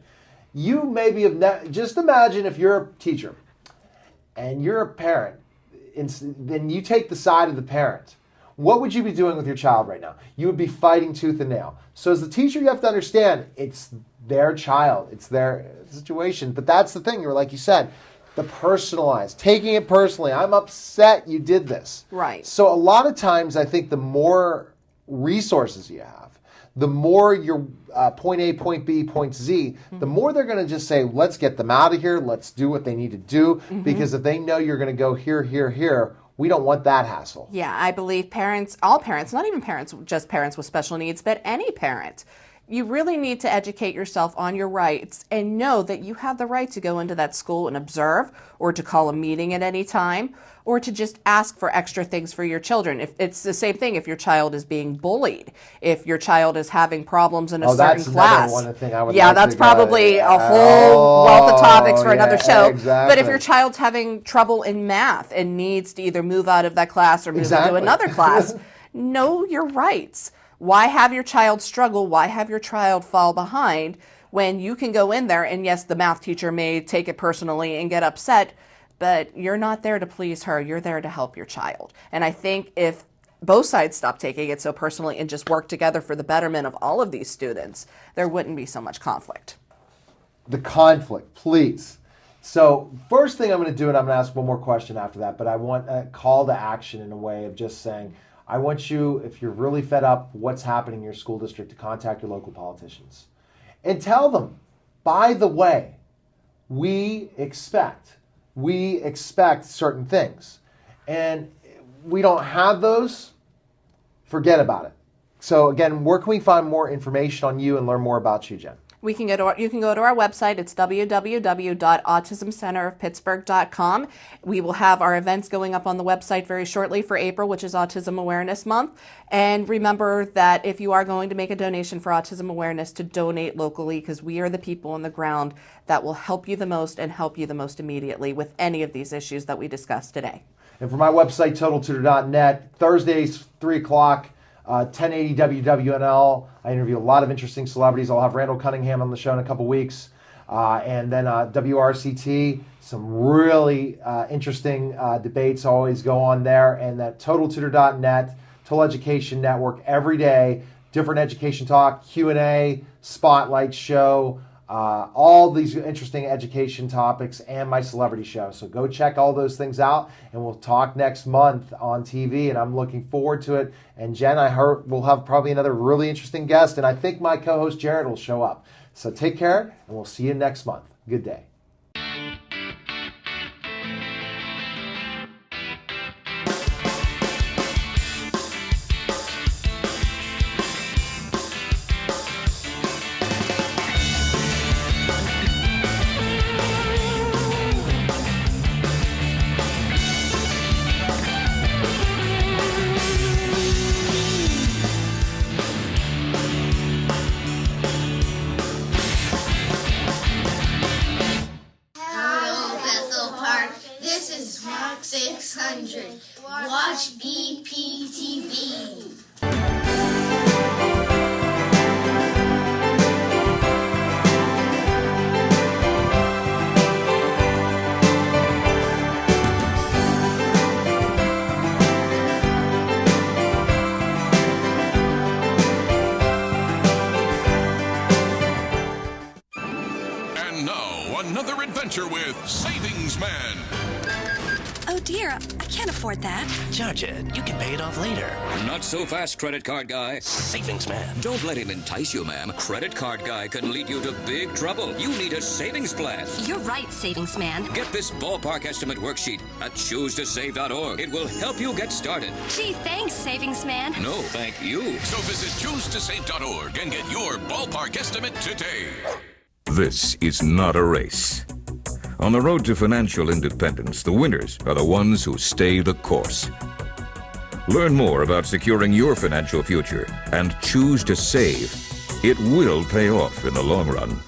You maybe have just imagine if you're a teacher and you're a parent, then you take the side of the parent. What would you be doing with your child right now? You would be fighting tooth and nail. So as the teacher, you have to understand it's their child, it's their situation. But that's the thing, like you said, the personalized, taking it personally. I'm upset you did this. Right. So a lot of times, I think the more resources you have, the more your point A, point B, point Z, the more they're going to just say, let's get them out of here. Let's do what they need to do. Because if they know you're going to go here, here, here, We don't want that hassle. Yeah, I believe parents, all parents, not even parents, just parents with special needs, but any parent, you really need to educate yourself on your rights and know that you have the right to go into that school and observe, or to call a meeting at any time, or to just ask for extra things for your children. If it's the same thing if your child is being bullied, if your child is having problems in a certain class. One thing I would that's probably a whole wealth of topics for another show. Exactly. But if your child's having trouble in math and needs to either move out of that class or move into another class, know your rights. Why have your child struggle? Why have your child fall behind when you can go in there and yes, the math teacher may take it personally and get upset, but you're not there to please her. You're there to help your child. And I think if both sides stop taking it so personally and just work together for the betterment of all of these students, there wouldn't be so much conflict. The conflict, please. So first thing I'm going to do, and I'm going to ask one more question after that, but I want a call to action in a way of just saying, I want you, if you're really fed up what's happening in your school district, to contact your local politicians and tell them, by the way, we expect certain things. And we don't have those, forget about it. So again, where can we find more information on you and learn more about you, Jen? You can go to our website. It's www.autismcenterofpittsburgh.com. We will have our events going up on the website very shortly for April, which is Autism Awareness Month. And remember that if you are going to make a donation for autism awareness, to donate locally, because we are the people on the ground that will help you the most and help you the most immediately with any of these issues that we discussed today. And for my website, TotalTutor.net, Thursdays, 3 o'clock, 1080 WWNL. I interview a lot of interesting celebrities. I'll have Randall Cunningham on the show in a couple weeks. And then WRCT, some really interesting debates always go on there. And that TotalTutor.net, Total Education Network, every day, different education talk, Q&A, spotlight show, all these interesting education topics, and my celebrity show. So go check all those things out, and we'll talk next month on TV, and I'm looking forward to it. And Jen, I heard we'll have probably another really interesting guest, and I think my co-host Jared will show up. So take care, and we'll see you next month. Good day. Watch BPTV. And now, another adventure with Savings Man. Oh dear, I can't afford that. Charge it. You can pay it off later. Not so fast, credit card guy. Savings Man. Don't let him entice you, ma'am. Credit card guy can lead you to big trouble. You need a savings plan. You're right, Savings Man. Get this ballpark estimate worksheet at choosetosave.org. It will help you get started. Gee, thanks, Savings Man. No, thank you. So visit choosetosave.org and get your ballpark estimate today. This is not a race. On the road to financial independence, the winners are the ones who stay the course. Learn more about securing your financial future and choose to save. It will pay off in the long run.